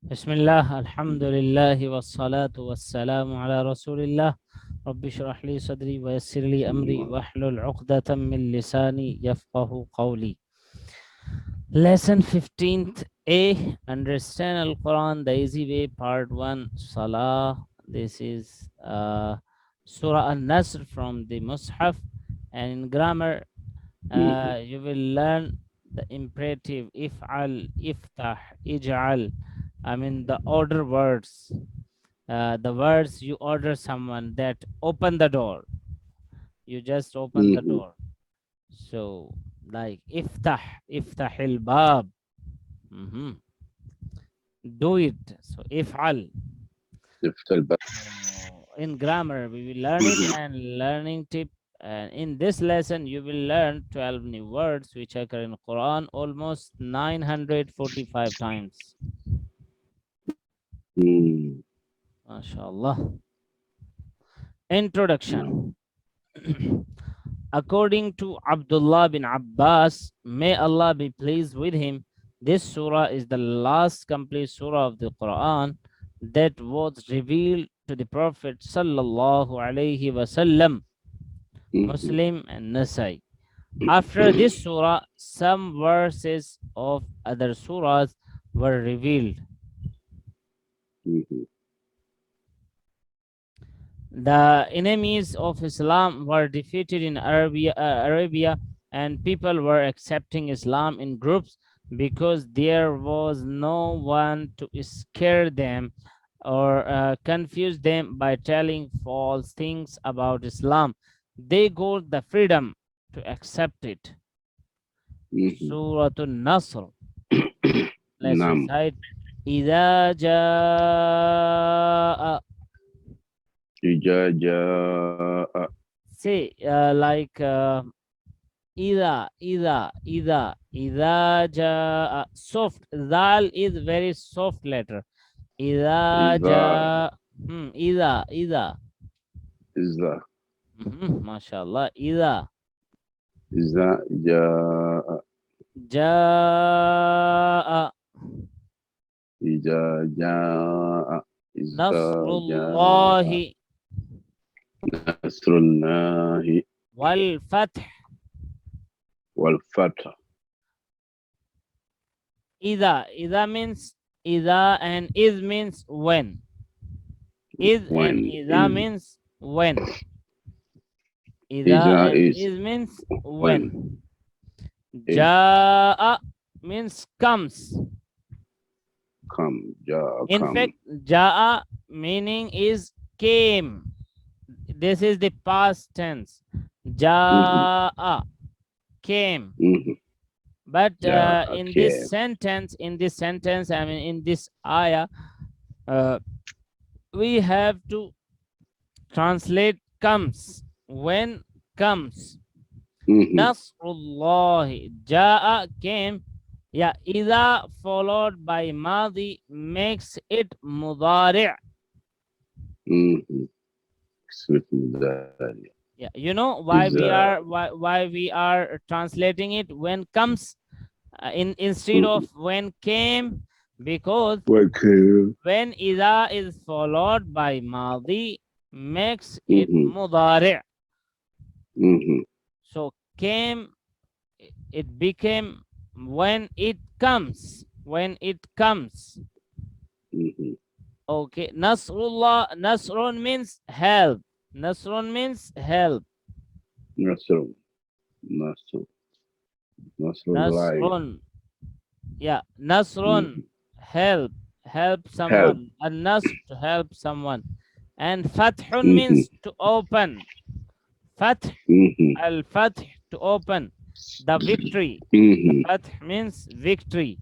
Bismillah, alhamdulillah, wassalatu wassalamu ala rasulillah. Rabbi shrah li sadri wa yassir li amri wahlul uqdatan min lisani yafqahu qawli. Lesson 15th A. Understand Al-Quran the easy way, part 1, Salah. This is Surah An-Nasr from the Mus'haf. And in grammar, you will learn the imperative if'al, iftah, ij'al. I mean the order words. The words you order someone that open the door. You just open the door. So like iftah, iftahil bab. Do it. So if'al. In grammar, we will learn it, and learning tip. And in this lesson, you will learn 12 new words which occur in Quran almost 945 times. MashaAllah. Introduction. According to Abdullah bin Abbas, may Allah be pleased with him, this surah is the last complete surah of the Quran that was revealed to the Prophet sallallahu alaihi wasallam. Muslim and Nasai. After this surah, some verses of other surahs were revealed. The enemies of Islam were defeated in Arabia, and people were accepting Islam in groups because there was no one to scare them or confuse them by telling false things about Islam. They got the freedom to accept it. Surah An-Nasr. Let's recite. إذا جاء. Say like إذا جاء. Soft. Zal is very soft letter. إذا جاء. إذا. MashaAllah. إذا جاء. نصر الله والفتح. إذا means إذا, and is means when. Is and إذا means when. إذا and is means when. جاء means comes. In fact, Jaa meaning is came. This is the past tense. Jaa came. But in this sentence, I mean in this ayah, we have to translate comes. When comes. Nasrullahi. Jaa came. Yeah, إذا followed by Madi makes it Mudari'. Yeah, you know why we are translating it when comes instead of when came, because when إذا is followed by Madi makes it Mudari'. So came, it became when it comes. Okay. Nasrullah. Nasrun means help. Nasrun. Yeah. Nasrun, help someone. An-nasr, to help someone. And fathun means to open. Fath, al-fath, to open. The victory. Fath means victory.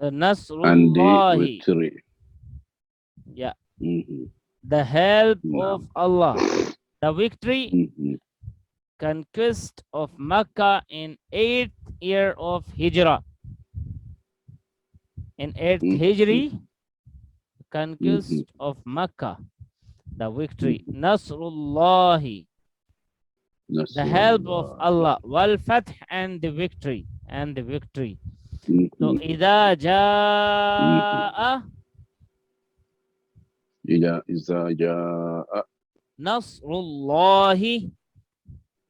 Nasrullahi. Yeah. The help of Allah. The victory, conquest of Makkah in 8th year of Hijrah. In 8th Hijri, conquest of Makkah. The victory. Nasrullahi. The help of Allah. Wal fath, and the victory. So إذا جاء إذا جاء نصر الله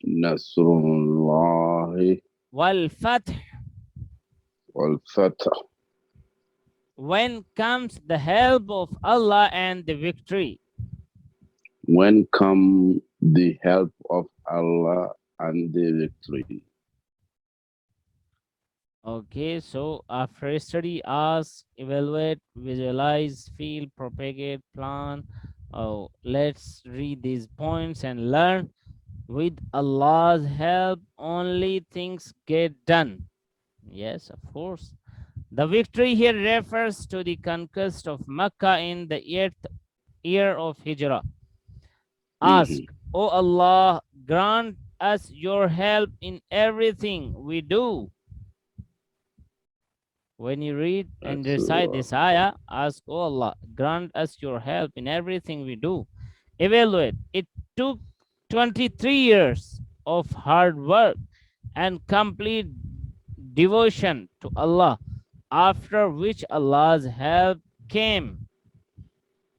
نصر الله والفتح. والفتح. When comes the help of Allah and the victory? When come the help of Allah and the victory? Okay, so after study, ask, evaluate, visualize, feel, propagate, plan. Oh, let's read these points and learn. With Allah's help, only things get done. Yes, of course. The victory here refers to the conquest of Mecca in the 8th year of Hijrah. Ask, O Allah, grant us your help in everything we do. When you read and recite this ayah, ask, O Allah, grant us your help in everything we do. Evaluate. It took 23 years of hard work and complete devotion to Allah, after which Allah's help came.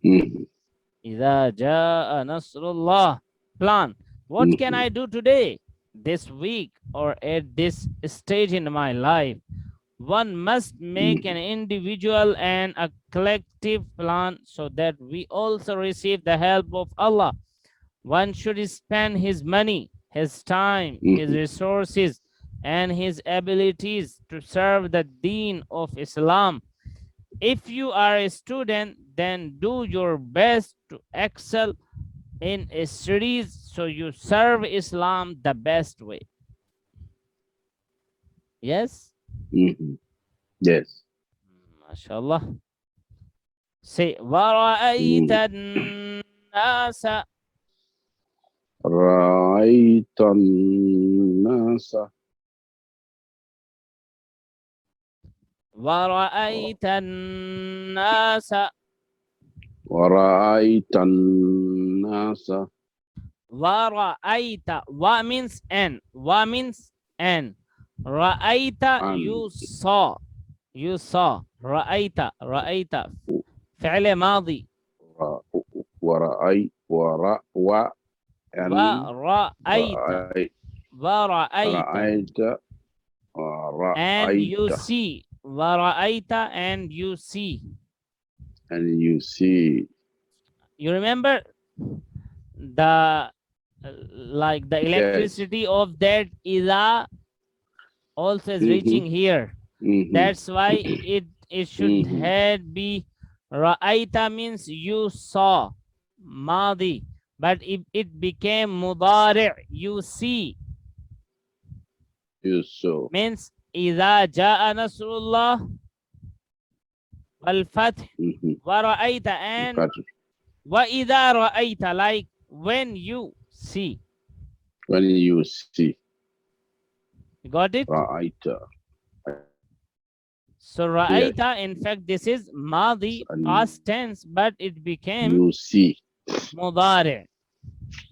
إِذَا جَاءَ نَصْرُ اللَّهِ. Plan. What can I do today, this week, or at this stage in my life? One must make an individual and a collective plan so that we also receive the help of Allah. One should spend his money, his time, his resources, and his abilities to serve the deen of Islam. If you are a student, then do your best to excel in studies so you serve Islam the best way. Yes? Yes. MashaAllah. Say, وَرَأَيْتَ النَّاسَ. رأيت الناس. وَرَأَيْتَ النَّاسَ. ورأيت الناس. وَرَأَيْتَ. Wa means and. Wa means and. Ra'aita, you saw. You saw. Ra'aita. Ra'aita. فعل ماضي. ورأي ورأيت. ورأيت. And you see. Wara'aita, and you see. And you see. You remember the like the electricity of that ila also is reaching here. That's why it should had be ra'aita means you saw madi, but it became mudari, you see. You saw means إذا جاء نصر الله والفتح ورأيت and وإذا رأيت, like when you see. When you see. You got it? رأيت. So ra'aita, in fact, this is madi, past tense, but it became you see. mudari,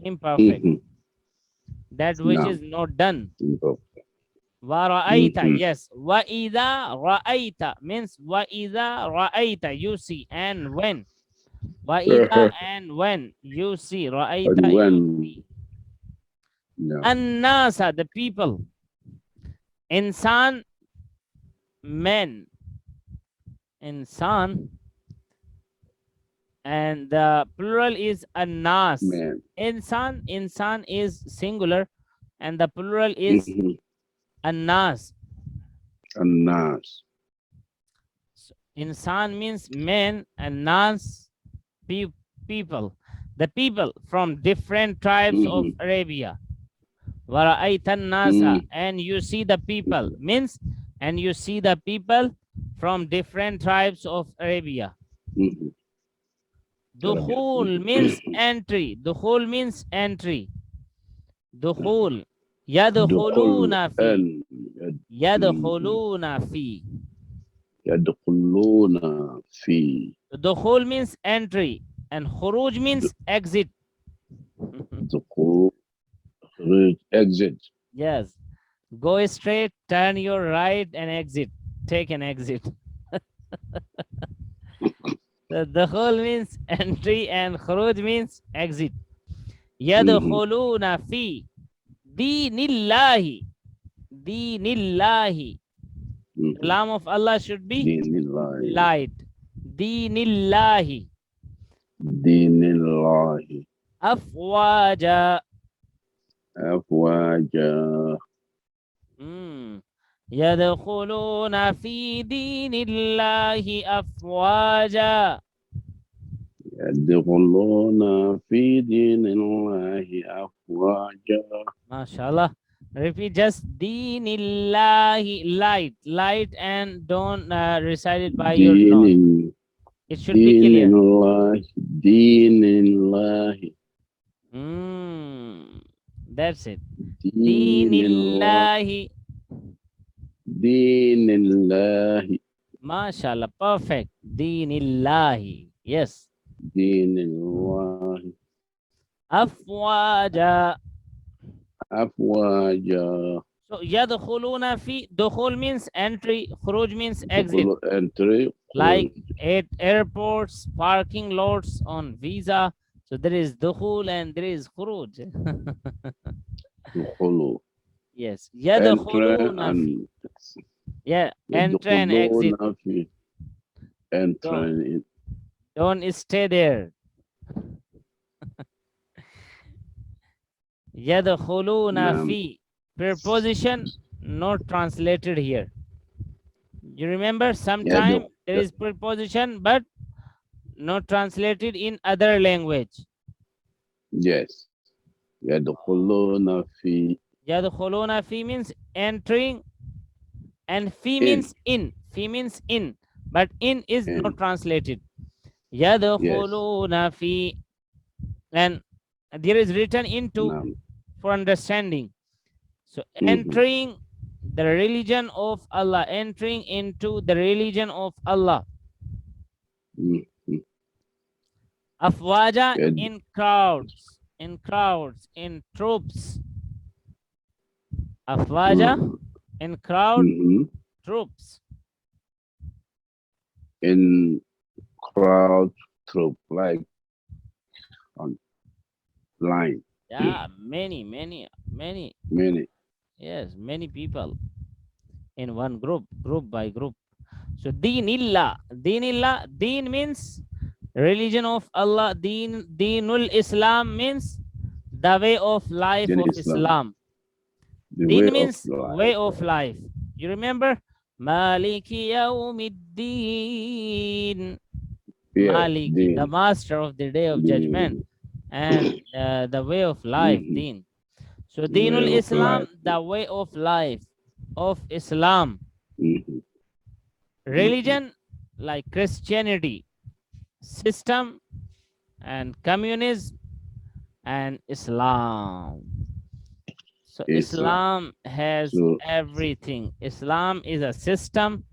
imperfect. That which is not done. Wa ra'aita, yes. Wa idha ra'aita means wa idha ra'aita, you see, and when. Wa idha, and when you see. Ra'aita, you see. An-nasa, the people. Insan, men. Insan, and the plural is an-nas. Insan, insan is singular, and the plural is an-nas. An-nas. So, insan means men, and nas people. The people from different tribes of Arabia. Wara'aita an-nasa, and you see the people means, and you see the people from different tribes of Arabia. Dukhul means entry. Dukhul means entry. Dukhul. Yadkhuluna fi. Yadkhuluna fi. Yadkhuluna fi. Dukhul means entry, and khuruj means exit. Dukhul, exit. Yes. Go straight, turn your right, and exit. take an exit. The dukhul means entry and khuruj means exit. Yadkhuluna fi dinillahi. Dinillahi. The lam of Allah should be light. Dinillahi. Dinillahi. Afwaja. Afwaja. يدخلون في دين الله أفواجا. يدخلون في دين الله أفواجا. MashaAllah. Repeat just دين الله, light, light, and don't recite it by your nose. It should be clear. دين الله. That's it. دين الله. Dinillahi. MashaAllah, perfect. Dinillahi. Yes. Dinillahi. Afwaja. Afwaja. So, yadkhuluna fi, dukhul means entry, khuruj means exit. Entry. Like at airports, parking lots, on visa. So, there is dukhul and there is khuruj. Dukhulu. Yes. Yadkhuluna. Yeah, enter and exit. Don't stay there. Yadkhuluna fi. Preposition not translated here. You remember sometimes there is preposition but not translated in other language. Yes. Yadkhuluna fi. Yadkhuluna fi means entering, and fi means in. Fi means in, but in is not translated. Yadkhuluna fi, and there is written into for understanding. So entering the religion of Allah, entering into the religion of Allah. Afwaja, in crowds, in troops. Afwaja, in crowd, troops. In crowd, troop, like on line. Yeah, many. Yes, many people in one group by group. So Deenillah, Deen means religion of Allah. Deenul Islam means the way of life of Islam. Deen means way of life. You remember? Maliki Yawmiddin. Maliki, the master of the day of judgment, and the way of life, Deen. So Deenul Islam, the way of life of Islam. Religion like Christianity, system and communism and Islam. So Islam has everything. Islam is a system.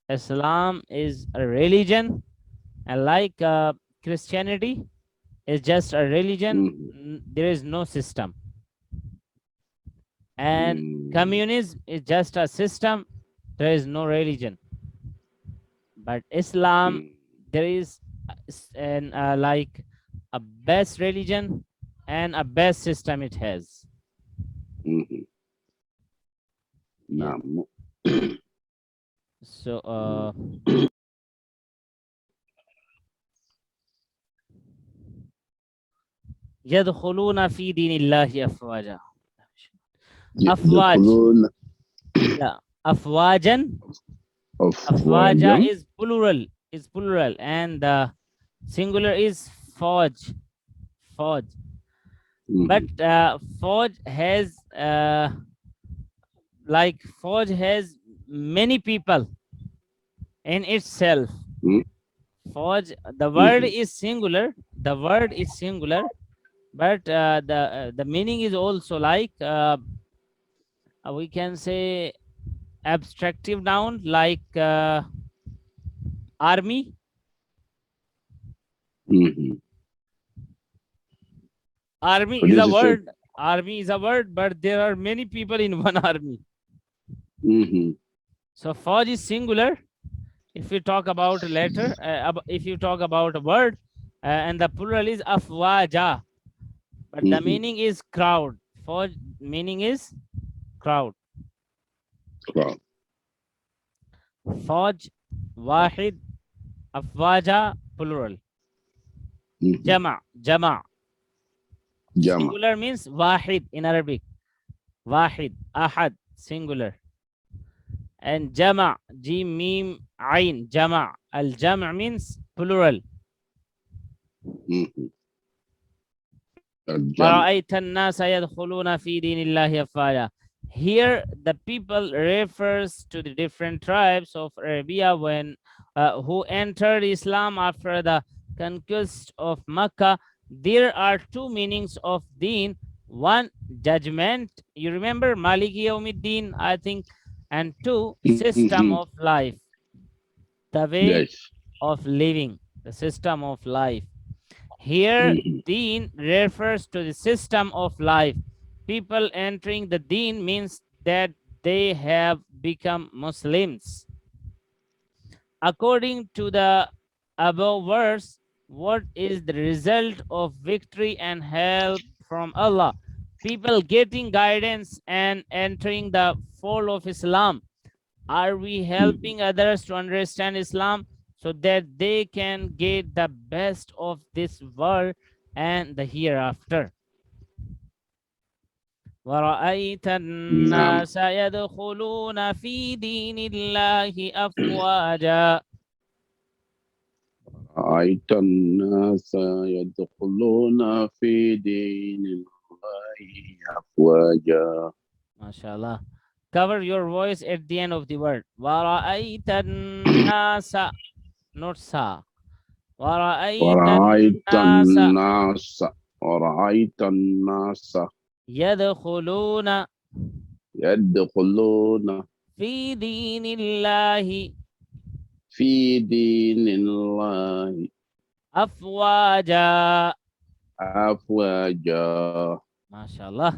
Islam is a religion. And like Christianity is just a religion, there is no system. And communism is just a system, there is no religion. But Islam, there is like a best religion and a best system it has. So يدخلون في دين الله أفواجا. أفواج. Yeah. أفواجا. Afwaja is plural. And the singular is fauj. But fauj has like fauj has many people in itself. Fauj, the word is singular. But the meaning is also like we can say abstractive noun, like army. Army is a word. Army is a word, but there are many people in one army. So Fauj is singular. If you talk about a letter, if you talk about a word, and the plural is afwaja, but the meaning is crowd. Fauj meaning is crowd. Crowd. Fauj, wahid, afwaja, plural. Jama, jama. Singular means wahid in Arabic. Wahid, ahad, singular. And jama, jim, mim, ain, jama. Al-jama means plural. وَرَأَيْتَ النَّاسَ يَدْخُلُونَ فِي دِينِ اللَّهِ أَفْوَاجًا. Here the people refers to the different tribes of Arabia when who entered Islam after the conquest of Mecca. There are two meanings of deen. One, judgment. You remember Maliki Yawmiddin, I think. And two, system of life. The way of living. The system of life. Here, deen refers to the system of life. People entering the deen means that they have become Muslims. According to the above verse, what is the result of victory and help from Allah? People getting guidance and entering the fold of Islam. Are we helping others to understand Islam so that they can get the best of this world and the hereafter? وَرَأَيْتَ النَّاسَ يَدْخُلُونَ فِي دِينِ اللَّهِ أَفْوَاجًا. رأيت الناس يدخلون في دين الله أفواجا. MashaAllah. Cover your voice at the end of the word. وَرَأَيْتَ النَّاسَ, not sa. ورأيت الناس ورأيت الناس يدخلون في دين الله أفواجا. MashaAllah.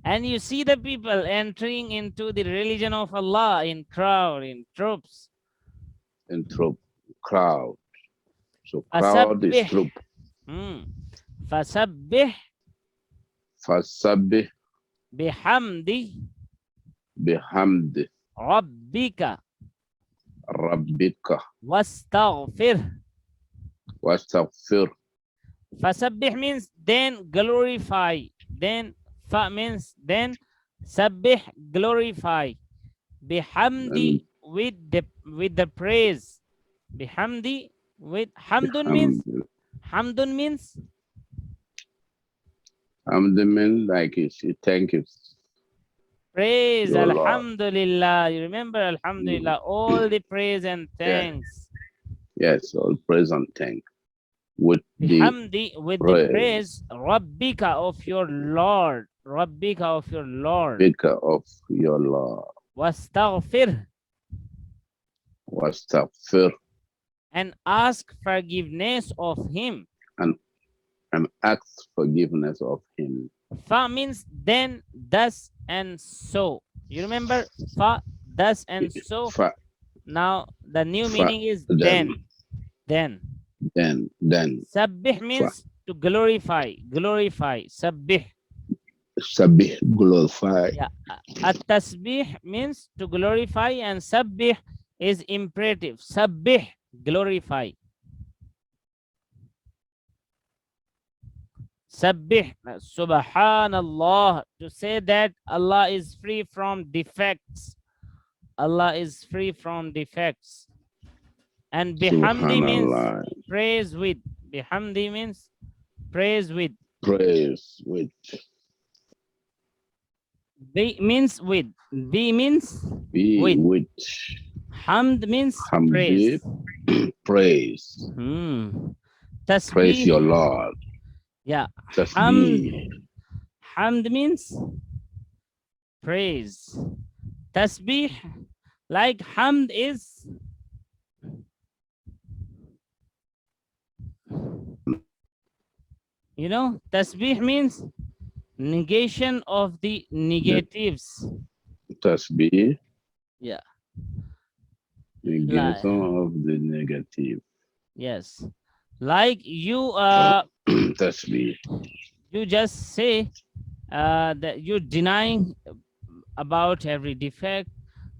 And you see the people entering into the religion of Allah in crowd, in troops. In troop, crowd. So crowd is troop. فسبح بحمد ربك واستغفر. فسبح means then glorify. Then fa means then. Sabbih, glorify. Bihamdi, with the praise. Bihamdi, with hamdun means like you thank you. Praise, alhamdulillah. You remember alhamdulillah, all the praise and thanks. Yes, all praise and thanks. With the praise, Rabbika, of your Lord. Rabbika, of your Lord. Rabbika, of your Lord. Wastaghfir. And ask forgiveness of him. And ask forgiveness of him. Fa means then, thus, and so. You remember fa, thus, and so? Fa. Now the new meaning is then. Sabbih means to glorify. Sabbih. Glorify. Yeah. At-tasbih means to glorify, and sabbih is imperative. Sabbih, glorify. Sabbih, subhanallah, to say that Allah is free from defects. Allah is free from defects. And bihamdi means praise with. Bihamdi means praise with. Bi means with. Bi means with. Hamd means praise. Tasbih, praise your Lord. Yeah. Hamd means praise. Tasbih, like hamd is tasbih means negation of the negatives. Tasbih. Yeah. Negation of the negative. Yes. Like you Tasbih. you just say that you're denying about every defect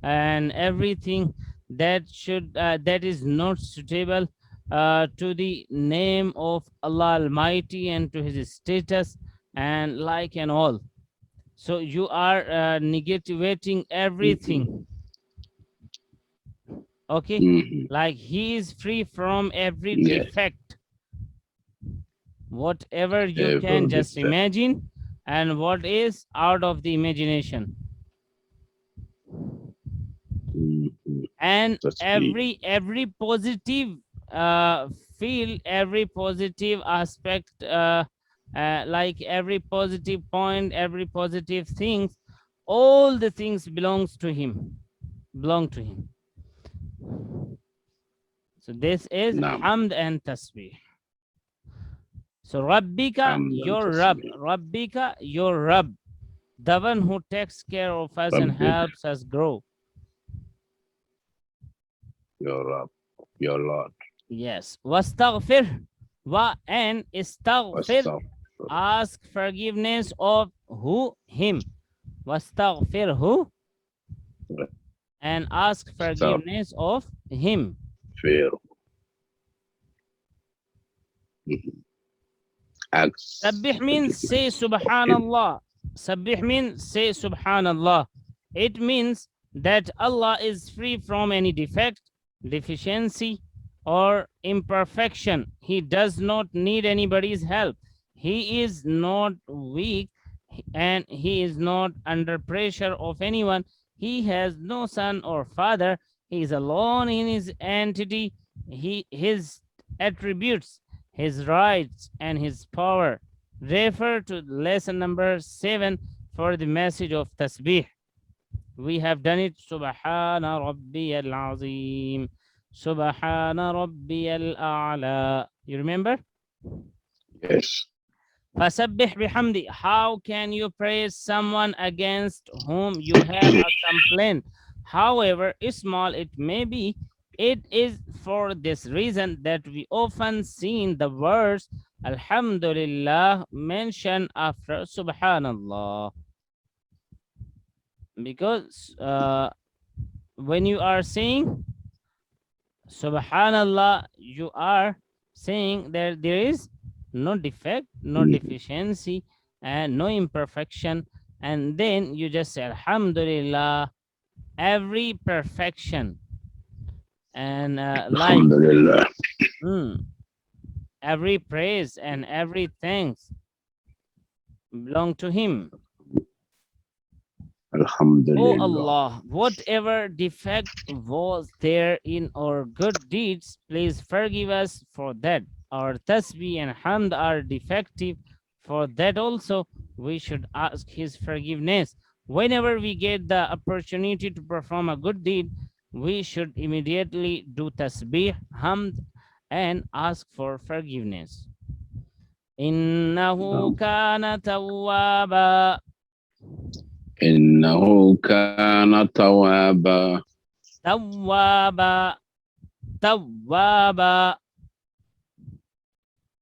and everything that should that is not suitable to the name of Allah Almighty and to his status and like and all. So you are negating everything. Okay, like he is free from every defect, whatever you can just imagine and what is out of the imagination. And every positive feel, every positive aspect, like every positive point, every positive things, all the things belong to him. So this is hamd and tasbih. So Rabbika, your Rabb, Rabbika, your Rabb, the one who takes care of us and helps us grow. Your Rabb, your Lord. Yes. Wastaghfir, wa and istaghfir, ask forgiveness of who? Him. Wastaghfir who? And ask forgiveness of him. Fair. Sabbih means say subhanallah. Sabbih means say subhanallah. It means that Allah is free from any defect, deficiency, or imperfection. He does not need anybody's help. He is not weak and he is not under pressure of anyone. He has no son or father. He is alone in his entity. His attributes, his rights, and his power. Refer to lesson number 7 for the message of tasbih. We have done it. Subhana Rabbiyal Azim. Subhana Rabbiyal A'la. You remember? Yes. Fasabbih bihamdi. How can you praise someone against whom you have a complaint? However small it may be, it is for this reason that we often see the words Alhamdulillah mentioned after Subhanallah. Because when you are saying Subhanallah, you are saying that there is no defect, no deficiency, and no imperfection. And then you just say Alhamdulillah, every perfection. And like every praise and every thanks belong to him. Alhamdulillah. Oh Allah, whatever defect was there in our good deeds, please forgive us for that. Our tasbih and hamd are defective. For that also, we should ask his forgiveness. Whenever we get the opportunity to perform a good deed, we should immediately do tasbih, hamd, and ask for forgiveness. Innahu kana tawwaba. إنه كان توابا. توابا. توابا.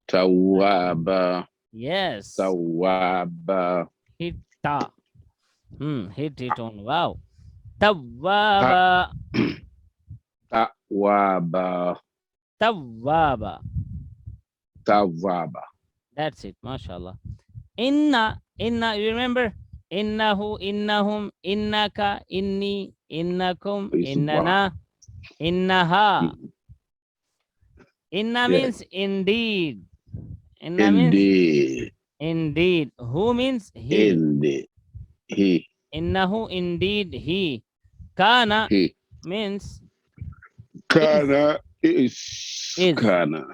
توابا. Yes. توابا. Hit ta. Hit it on wow. Tawaba. Tawaba. Tawaba. Tawaba. That's it, mashallah. Inna, you remember? Innahu, innahum, innaka, inni, innakum, innana, innaha. Inna means indeed. Inna means indeed. Who means he. Indeed. He. Innahu, indeed he. Kana means Kana is. Kana.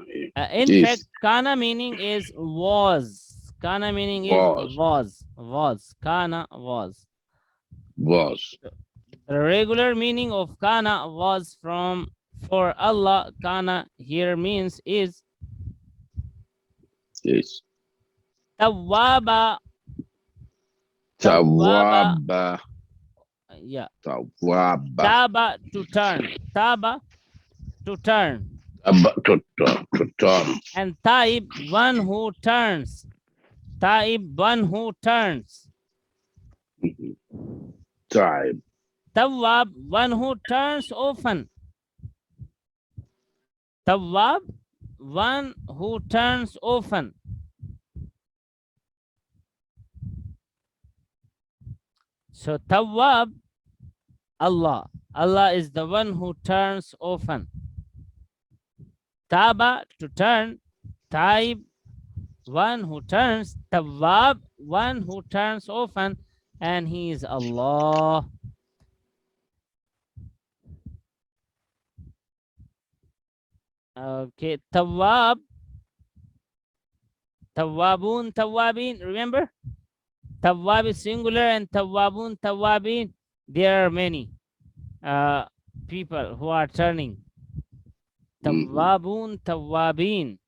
In fact, kana meaning is was. Kana meaning is was. Kana was. Was. The regular meaning of kana was from for Allah. Kana here means is. Yes. Tawwaba. Tawwaba. Yeah. Tawwab. Taba, to turn. Taba, to turn. To turn. And taib, one who turns. Taib, one who turns. Taib. Tawwab, one who turns often. Tawwab, one who turns often. So Tawwab, Allah. Allah is the one who turns often. Taba, to turn. Taib, one who turns. Tawwab, one who turns often. And he is Allah. Okay, Tawwab. Tawwabun, Tawwabin. Remember? Tawwab is singular and Tawwabun, Tawwabin. There are many people who are turning. Tawwabun, Tawwabin.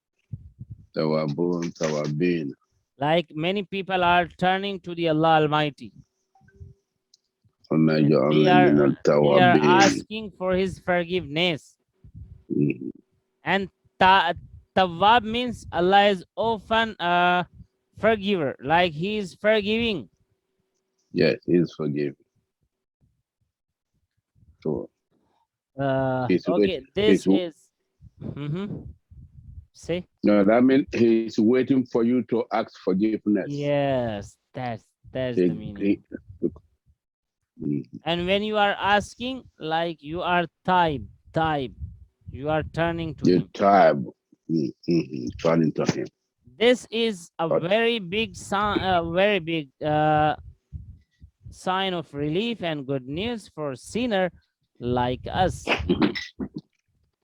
Tawwabun, Tawwabin. Like many people are turning to the Allah Almighty. They are asking for His forgiveness. And Tawwab means Allah is often a forgiver, like He is forgiving. Yes, He is forgiving. So, okay, this is. Say. No, that means He's waiting for you to ask forgiveness. Yes, that's the meaning. And when you are asking, like you are taib, you are turning to Him. Taib, turning to Him. This is a very big sign, sign of relief and good news for sinner like us.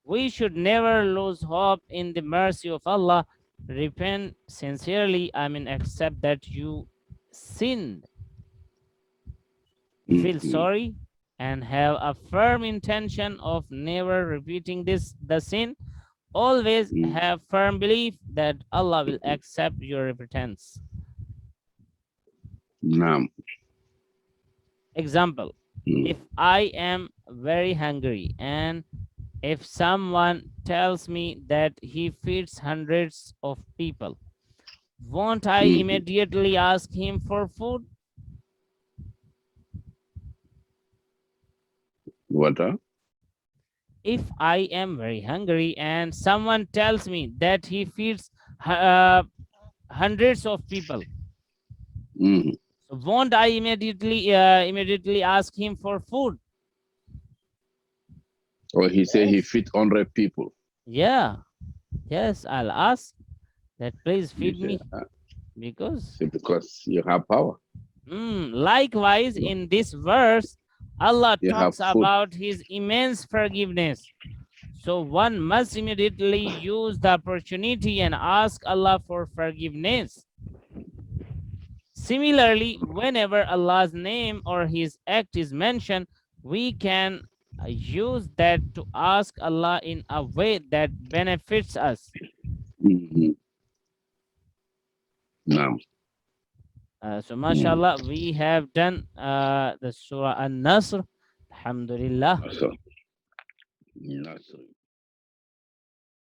We should never lose hope in the mercy of Allah. Repent sincerely, accept that you sinned. Feel sorry and have a firm intention of never repeating the sin. Always have firm belief that Allah will accept your repentance. Example, if I am very hungry and if someone tells me that he feeds hundreds of people, won't I immediately ask him for food? What? If I am very hungry and someone tells me that he feeds hundreds of people, so won't I immediately ask him for food? Or he said he feeds 100 people. Yeah. Yes, I'll ask that please feed me. Because you have power. Likewise, in this verse, Allah talks about His immense forgiveness. So one must immediately use the opportunity and ask Allah for forgiveness. Similarly, whenever Allah's name or His act is mentioned, we can use that to ask Allah in a way that benefits us. So mashallah, we have done the Surah An-Nasr. Alhamdulillah.